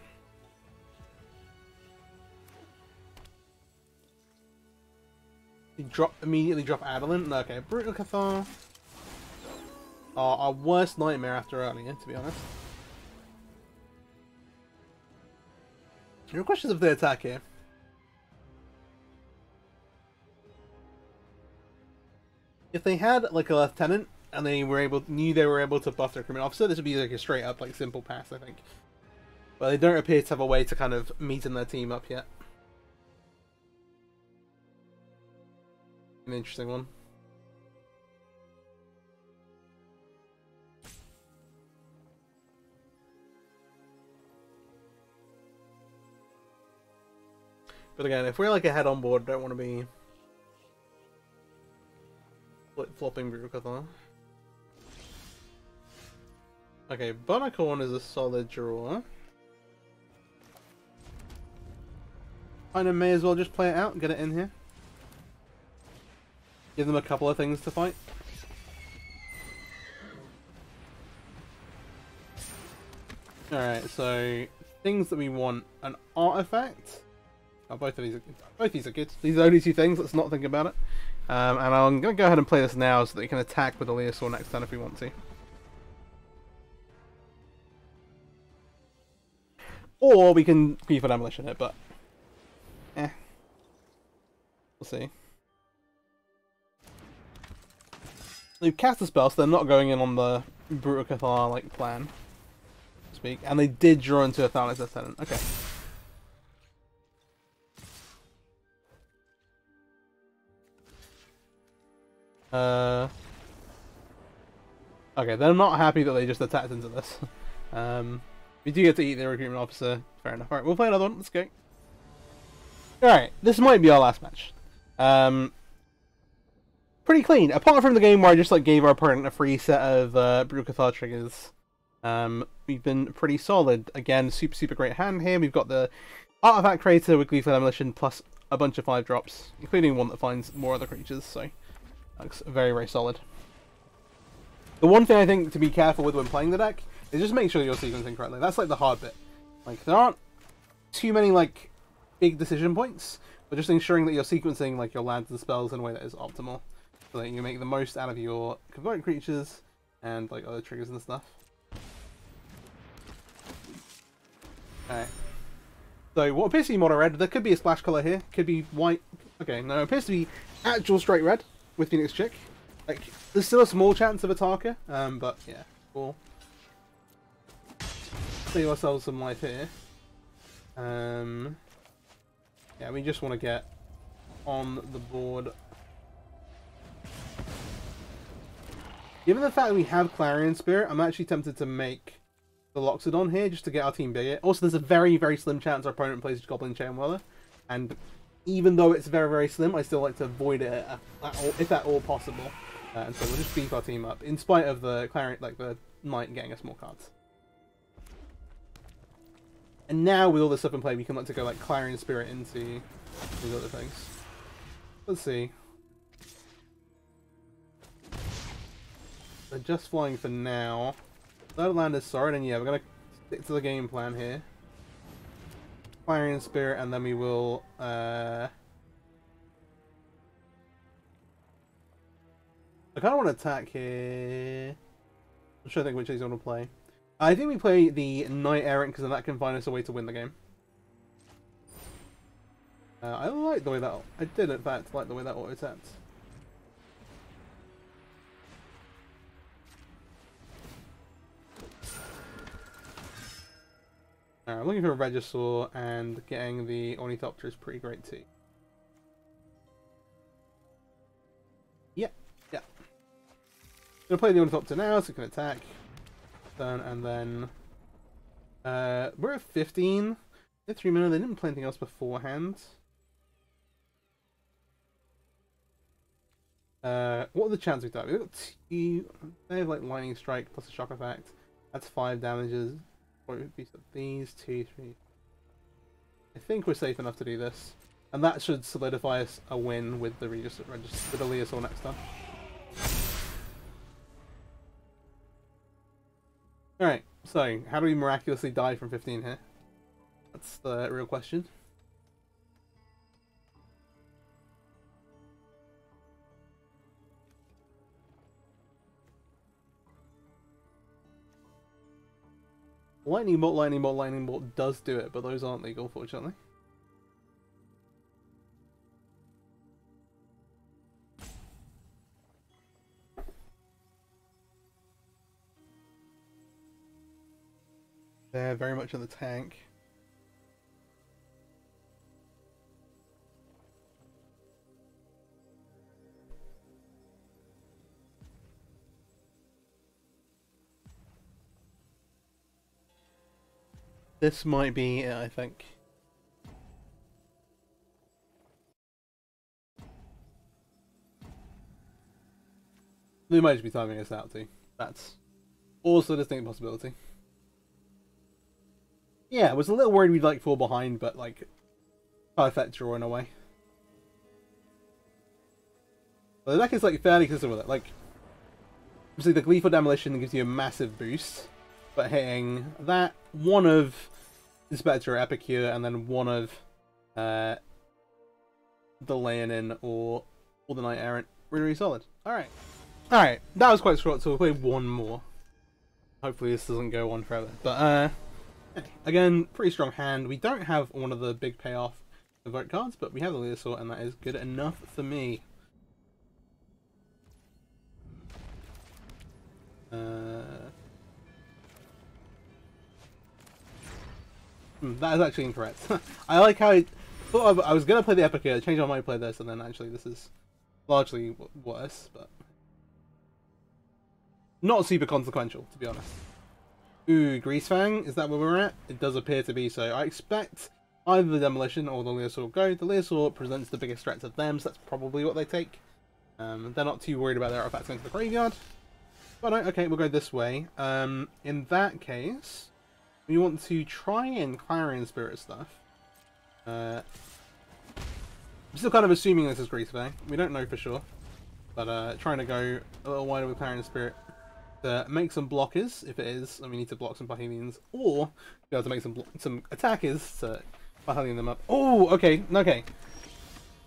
Immediately drop Adeline. Okay, Brutal Cathar. Our worst nightmare after earlier, to be honest. Your questions of the attack here. If they had like a lieutenant and they knew they were able to buff their criminal officer, this would be like a straight up like simple pass, I think. But they don't appear to have a way to kind of meeten their team up yet. An interesting one. But again, if we're like ahead on board, don't want to be flip-flopping Brutal. Okay, Bunnicorn is a solid draw. Kind of may as well just play it out, get it in here. Give them a couple of things to fight. Alright, so things that we want. An artifact. Oh, both these are good. These are the only two things, let's not think about it. And I'm going to go ahead and play this now so that we can attack with the Leosaur next turn if we want to. Or we can Gleeful Demolition it, but we'll see. They've cast a spell, so they're not going in on the Brutal Cathar like plan, so to speak. And they did draw into a Thalass Lieutenant. Okay. Okay, they're not happy that they just attacked into this. We do get to eat the recruitment officer. Fair enough. Alright, we'll play another one. Let's go. Alright, this might be our last match. Pretty clean. Apart from the game where I just like gave our opponent a free set of Brutal Cathar triggers, we've been pretty solid. Again, super great hand here. We've got the Artifact Creator with Gleeful Demolition plus a bunch of 5-drops, including one that finds more other creatures, so that's very solid. The one thing I think to be careful with when playing the deck is just make sure you're sequencing correctly. That's like the hard bit. Like there aren't too many like big decision points, but just ensuring that you're sequencing like your lands and spells in a way that is optimal, so that you make the most out of your Convoke creatures and like other triggers and stuff. Alright. So what appears to be mono red, there could be a splash colour here, could be white. Okay, no, it appears to be actual straight red with Phoenix Chick. Like, there's still a small chance of a Tarka, but yeah, we'll save ourselves some life here. Yeah, we just want to get on the board. Given the fact that we have Clarion Spirit, I'm actually tempted to make the Loxodon here just to get our team bigger. Also, there's a very slim chance our opponent plays Goblin Chainwhirler, and even though it's very slim, I still like to avoid it if at all possible. And so we'll just beef our team up, in spite of the Clarion, like the Knight getting us more cards. And now with all this stuff in play, we can look to go like Clarion Spirit into these other things. Let's see. They're just flying for now. Third land is sorry, and yeah, we're gonna stick to the game plan here. Clarion Spirit, and then we will I kind of want to attack here. I'm trying to think which of these I want to play. I think we play the Knight Errant because then that can find us a way to win the game. I like the way that... I did, in fact, like the way that auto-tapped. I'm looking for a Regisaur, and getting the Ornithopter is pretty great too. Yeah. Gonna play the Ornithopter now, so it can attack. Turn, and then... we're at 15. They had 3 mana, they didn't play anything else beforehand. What are the chances we die? We've got 2... They have like Lightning Strike plus a Shock Effect. That's 5 damages. What would be these 2, 3... I think we're safe enough to do this. And that should solidify us a win with the Leosaur next time. Alright, so how do we miraculously die from 15 here? That's the real question. Lightning Bolt does do it, but those aren't legal, fortunately. They're very much in the tank. This might be it, I think. They might just be timing us out too. That's also a distinct possibility. Yeah, I was a little worried we'd like fall behind, but like perfect draw in a way. But the deck is like fairly consistent with it. Like obviously the Gleeful Demolition gives you a massive boost, but hitting that, one of Inspector or Epicure, and then one of the Leonin or the Knight Errant, really solid. Alright, that was quite short, so we'll play one more. Hopefully this doesn't go on forever. But again, pretty strong hand. We don't have one of the big payoff Convoke cards, but we have the Leosaur, and that is good enough for me. That is actually incorrect. I like how I thought I was going to play the Epicure, change my mind, play this, and then actually this is largely worse, but not super consequential, to be honest. Ooh, Greasefang, is that where we're at? It does appear to be so. I expect either the Demolition or the Leosaur go. The Leosaur presents the biggest threat to them, so that's probably what they take. They're not too worried about their artifacts going to the graveyard. But okay, we'll go this way. In that case, we want to try and Clarion Spirit stuff. I'm still kind of assuming this is Greasefang. We don't know for sure. But trying to go a little wider with Clarion Spirit to make some blockers, if it is, and we need to block some Parhelions, or be able to make some attackers to Parhelion them up. Oh, okay.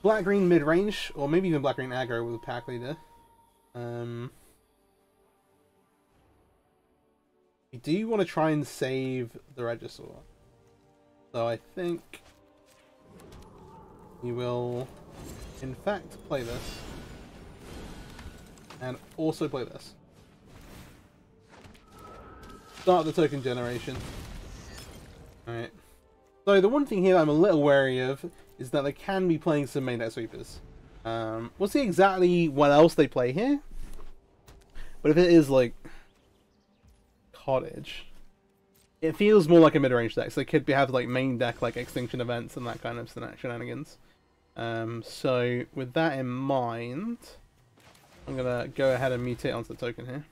Black-green mid-range, or maybe even black-green aggro with a pack leader. We do want to try and save the Regisaur. So I think we will, in fact, play this. And also play this. Start the token generation. Alright. So the one thing here I'm a little wary of is that they can be playing some main deck sweepers. We'll see exactly what else they play here. But if it is like Cottage, it feels more like a mid-range deck. So they could have like main deck like Extinction Events and that kind of shenanigans. So with that in mind, I'm gonna go ahead and mutate onto the token here.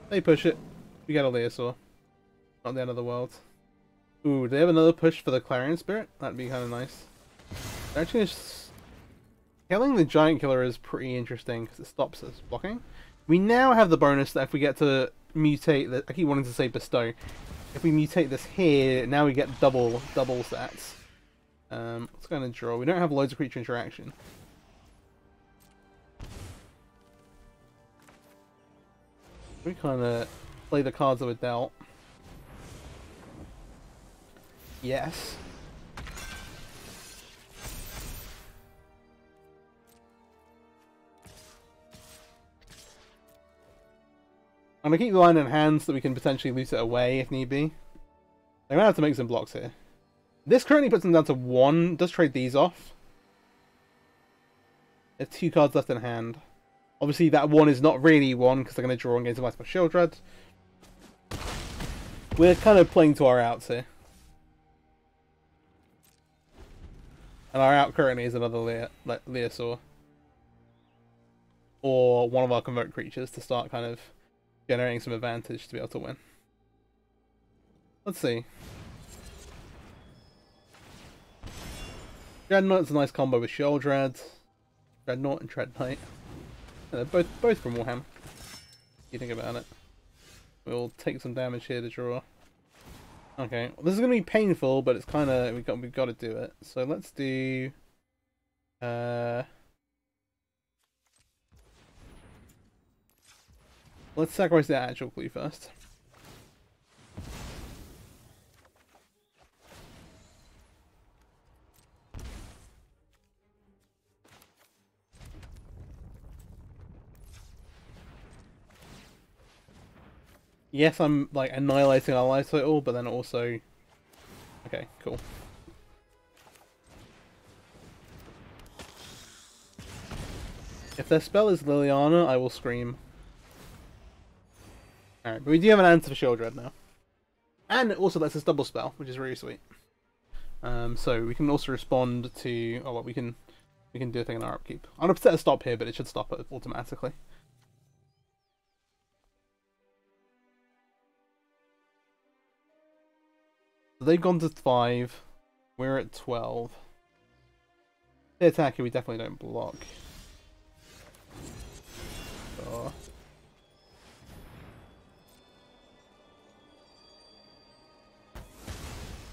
They push it. We get a Leosaur. Not the end of the world. Ooh, do they have another push for the Clarion Spirit? That'd be kind of nice. Actually, killing the Giant Killer is pretty interesting because it stops us blocking. We now have the bonus that if we get to mutate, I keep wanting to say bestow. If we mutate this here, now we get double stats. Let's go and draw. We don't have loads of creature interaction. We kind of play the cards that were dealt. Yes. I'm gonna keep the line in hand so that we can potentially loot it away if need be. I'm gonna have to make some blocks here. This currently puts them down to 1. Does trade these off. There's 2 cards left in hand. Obviously that 1 is not really 1 because they're going to draw against a White Shield Dread. We're kind of playing to our outs here. And our out currently is another Leosaur. Or one of our Convoke creatures to start kind of generating some advantage to be able to win. Let's see. Dreadnought's a nice combo with Shield Dread. Dreadnought and Dread Knight. Yeah, they're both from Warhammer. If you think about it. We'll take some damage here to draw. Okay, well, this is gonna be painful, but it's kind of we've got to do it. So let's do. Let's sacrifice the actual clue first. Yes, I'm like annihilating our life total, but then also... Okay, cool. If their spell is Liliana, I will scream. Alright, but we do have an answer for Shield Dread now. And it also lets us double spell, which is really sweet. So we can also respond to... Oh, well, we can do a thing in our upkeep. I'm going to set a stop here, but it should stop it automatically. They've gone to 5. We're at 12. The attack here we definitely don't block. Oh.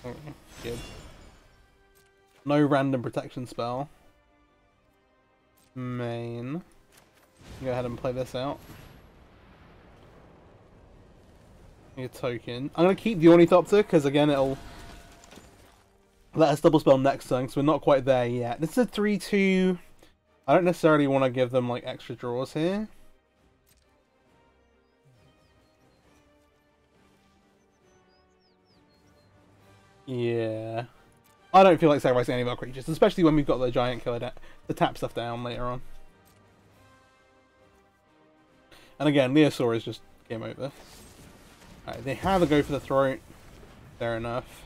Oh, good. No random protection spell. Main. Go ahead and play this out. A token. I'm going to keep the Ornithopter because again it'll let us double spell next turn, so we're not quite there yet. This is a 3-2. I don't necessarily want to give them like extra draws here. Yeah. I don't feel like sacrificing any of our creatures, especially when we've got the giant killer to tap stuff down later on. And again, Leosaur is just game over. Alright, they have a go for the throat. Fair enough.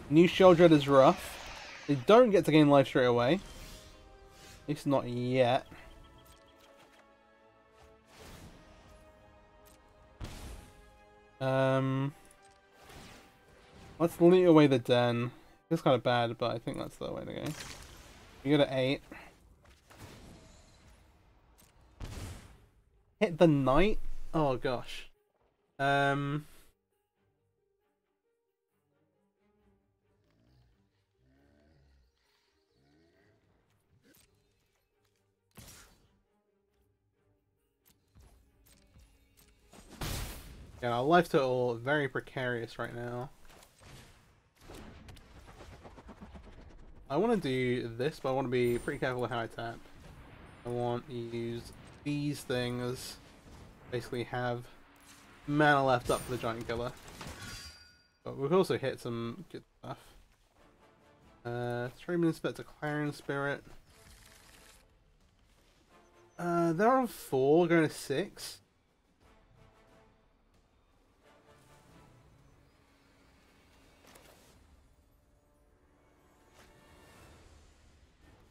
New Shield Dread is rough. They don't get to gain life straight away. At least not yet. Let's loot away the den. It's kind of bad, but I think that's the way to go. We go to 8. Hit the knight? Oh gosh. Yeah, our life total is very precarious right now. I want to do this, but I want to be pretty careful with how I tap. I want to use these things, basically have mana left up for the giant killer. But we've also hit some good stuff. Streaming Inspector, Clarion Spirit. They're on 4, going to 6.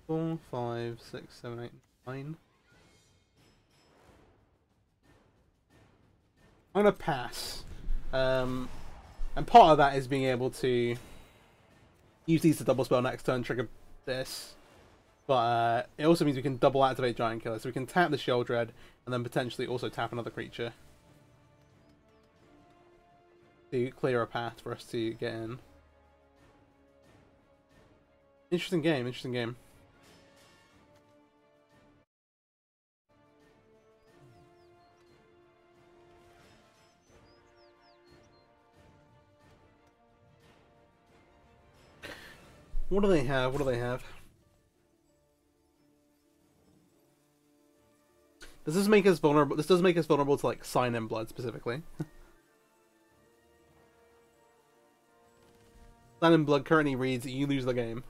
Four, 5, 6, 7, 8, 9. I'm gonna pass, and part of that is being able to use these to double spell next turn, trigger this, but it also means we can double activate Giant Killer, so we can tap the Shield Dread and then potentially also tap another creature to clear a path for us to get in. Interesting game, interesting game. What do they have? What do they have? Does this make us vulnerable? This does make us vulnerable to like Sign in Blood specifically. Sign in Blood currently reads: you lose the game.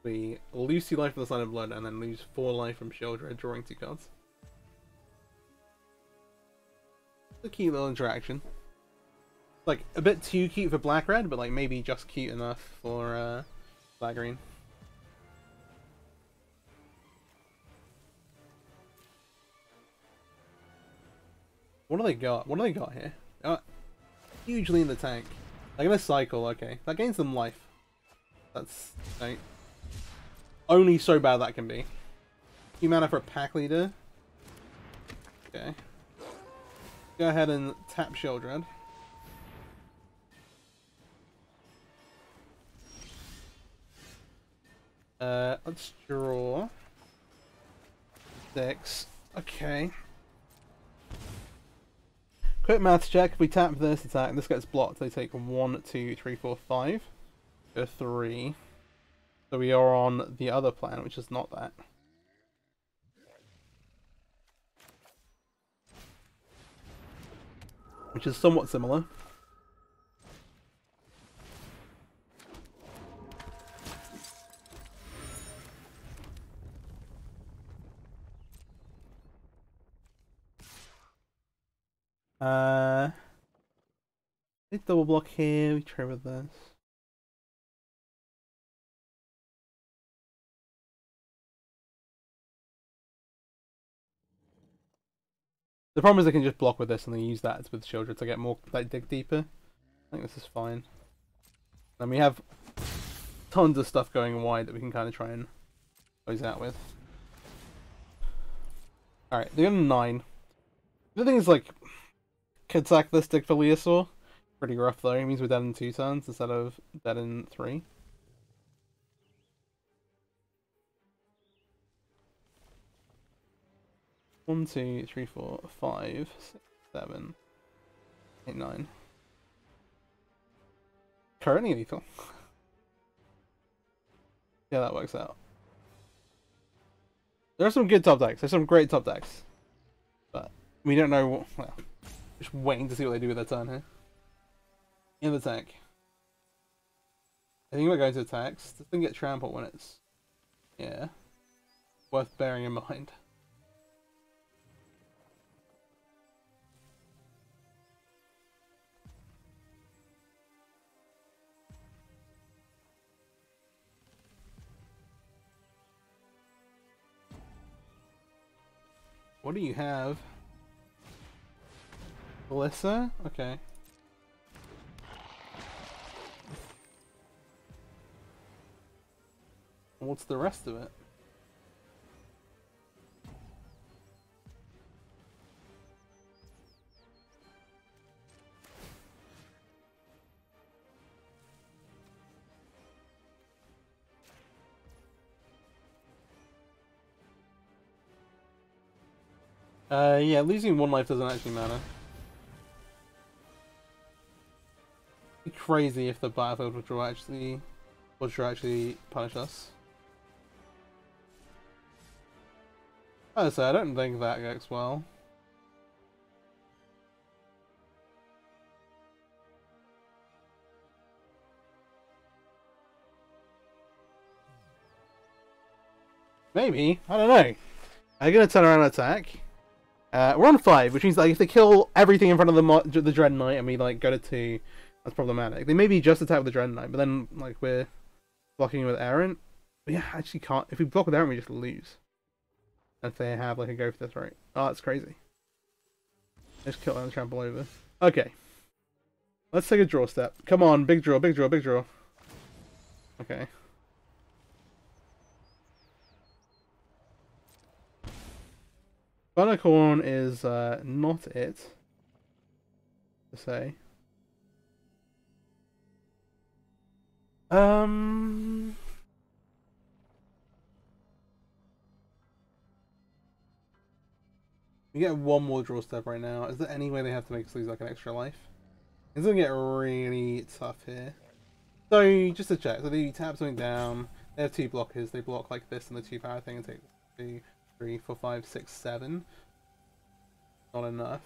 We lose 2 life from the Sign in Blood and then lose 4 life from Shieldred, drawing 2 cards. A cute little interaction. Like a bit too cute for black red, but like maybe just cute enough for black green. What do they got? What do they got here? Hugely in the tank. They're gonna cycle. Okay, that gains them life. That's like, only so bad that can be. 2 mana for a pack leader. Okay. Go ahead and tap Shieldred. Let's draw 6. Okay. Quick maths check. If we tap this attack, this gets blocked. They take 1, 2, 3, 4, 5. Go 3. So we are on the other plan, which is not that. Which is somewhat similar. Let's double block here. We try with this. The problem is they can just block with this and then use that with Shieldred to get more, like, dig deeper. I think this is fine. And we have tons of stuff going wide that we can kind of try and close out with. Alright, they're on 9. The thing is, like, could sack this dig for Leosaur. Pretty rough though, it means we're dead in 2 turns instead of dead in 3. One, 2, 3, 4, 5, 6, 7, 8, 9. Currently lethal. Yeah, that works out. There are some good top decks. There's some great top decks. But we don't know what... Well, just waiting to see what they do with their turn here. In the tank. I think we're going to attacks. This thing get trampled when it's... Yeah. Worth bearing in mind. What do you have? Alyssa? Okay. What's the rest of it? Yeah, losing 1 life doesn't actually matter. It'd be crazy if the battlefield would actually punish us. Honestly, I don't think that works well. Maybe, I don't know. I'm gonna turn around and attack. We're on 5, which means like if they kill everything in front of the Dread Knight and we like go to 2, that's problematic. They maybe just attack with the Dread Knight, but then like we're blocking with Errant. But yeah, actually can't. If we block with Errant, we just lose. If they have like a go for this, right? Oh, that's crazy. Just kill and trample over. Okay. Let's take a draw step. Come on, big draw, big draw, big draw. Okay. Bunnicorn is not it, to say. We get 1 more draw step right now. Is there any way they have to make us lose like an extra life? It's gonna get really tough here. So, just to check, so they tap something down, they have 2 blockers, they block like this and the 2 power thing and take 2, 3, 4, 5, 6, 7. Not enough.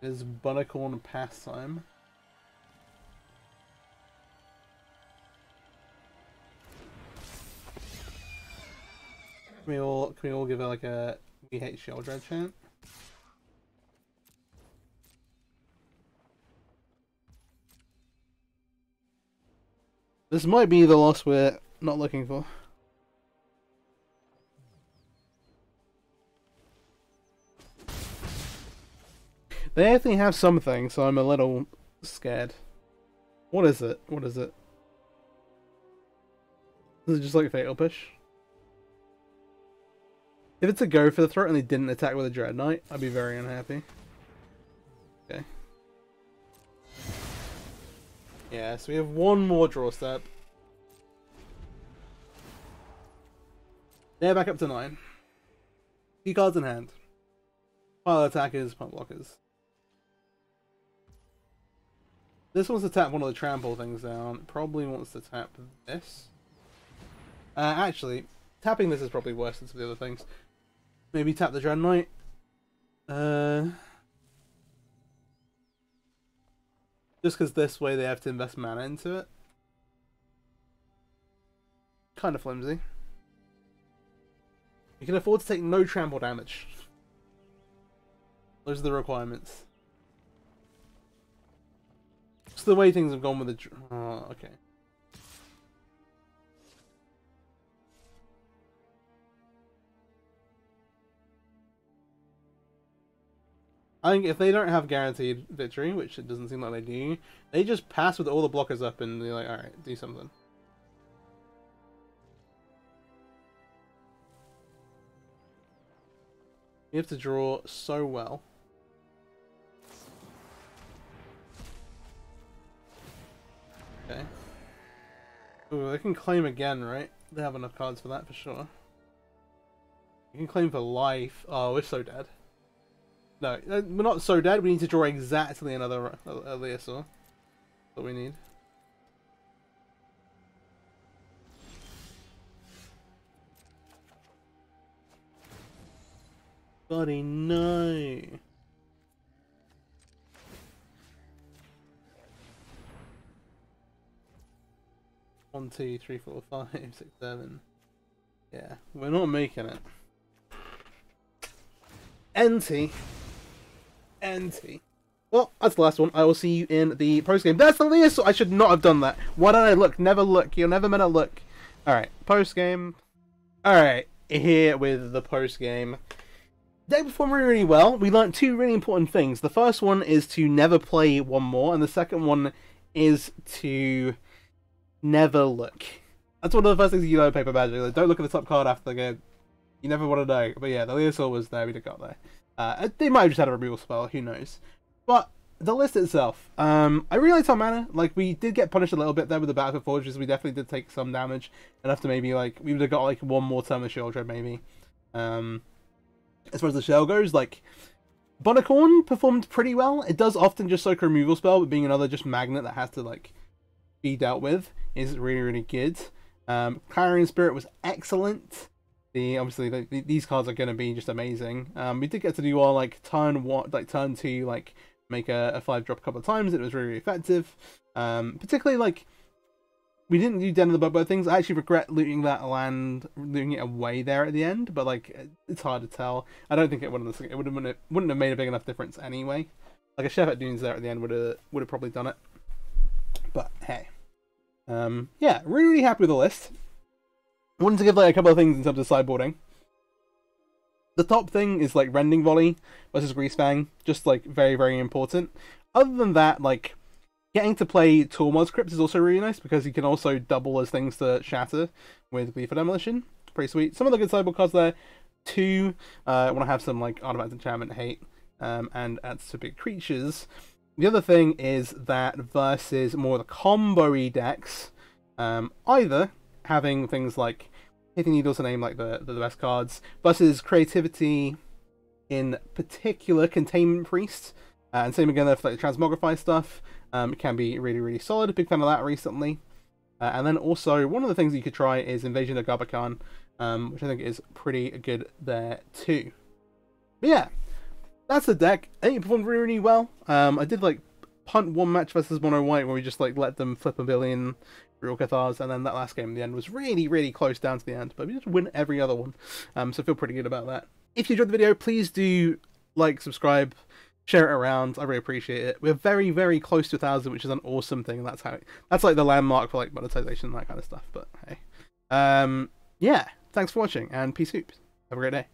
Is Bunnicorn pastime? Can we all give it like a "We hate Shell Dread" chant? This might be the loss we're not looking for. They definitely have something, so I'm a little scared. What is it? What is it? Is it just like Fatal Push? If it's a go for the throat and they didn't attack with a Dread Knight, I'd be very unhappy. Okay. Yeah, so we have one more draw step. They're back up to 9. 2 cards in hand. Pile attackers, pile blockers. This wants to tap one of the trample things down. Probably wants to tap this. Actually, tapping this is probably worse than some of the other things. Maybe tap the Dread Knight. Just because this way they have to invest mana into it. Kind of flimsy. You can afford to take no trample damage. Those are the requirements. Just the way things have gone with the... Oh, okay. I think if they don't have guaranteed victory, which it doesn't seem like they do, they just pass with all the blockers up and they're like, alright, do something. You have to draw so well. Okay. Ooh, they can claim again, right? They have enough cards for that for sure. You can claim for life. Oh, we're so dead. No, we're not so dead. We need to draw exactly another Eliasaur. That's what we need. Buddy, no. One, two, three, 4, 5, 6, 7. Yeah, we're not making it. NT. Well, that's the last one. I will see you in the post game. That's the Eliasaur. I should not have done that. Why don't I look? Never look. You're never meant to look. Alright, post game. Alright, here with the post game. Deck performed really, really well. We learned 2 really important things. The first one is to never play one more, and the second one is to never look. That's one of the first things you learn in Paper Magic. Like, don't look at the top card after the game. You never want to know. But yeah, the Eliasaur was there. We just got there. They might have just had a removal spell. Who knows? But the list itself, I really liked our mana. Like, we did get punished a little bit there with the Battlefield Forges. We definitely did take some damage. Enough to maybe, like, we would have got, like, one more turn of Shield Dread, maybe. As far as the shell goes, like, Bunnicorn performed pretty well. It does often just soak a removal spell, but being another just magnet that has to, like, be dealt with is really, really good. Clarion Spirit was excellent. Obviously these cards are going to be just amazing. We did get to do our like turn 2, like make a 5-drop a couple of times. It was really, really effective. Particularly like we didn't do Den of the Bugbear things. I actually regret looting that land, looting it away there at the end. But like it's hard to tell. I don't think it wouldn't have made a big enough difference anyway. Like a Chef at Dunes there at the end would have probably done it. But hey, yeah, really, really happy with the list. Wanted to give like a couple of things in terms of sideboarding. The top thing is like Rending Volley versus Greasefang, just like very, very important. Other than that, like getting to play Tormod's Crypt is also really nice because you can also double as things to shatter with Gleeful Demolition. Pretty sweet. Some of the good sideboard cards there. 2, I want to have some like Artifact Enchantment hate and adds to big creatures. The other thing is that versus more of the combo-y decks, either having things like Hitting Needles to name like the best cards versus Creativity, in particular Containment Priest, and same again for like the Transmogrify stuff. It can be really, really solid. Big fan of that recently. And then also, one of the things you could try is Invasion of Garbakhan, which I think is pretty good there too. But yeah, that's the deck. I think it performed really, really well. I did like punt one match versus Mono White where we just like let them flip a billion Real Cathars, and then that last game in the end was really, really close down to the end, but we just win every other one. So I feel pretty good about that. If you enjoyed the video, please do like, subscribe, share it around. I really appreciate it. We're very, very close to 1,000, which is an awesome thing. That's that's like the landmark for like monetization and that kind of stuff. But hey, yeah, thanks for watching, and peace soup. Have a great day.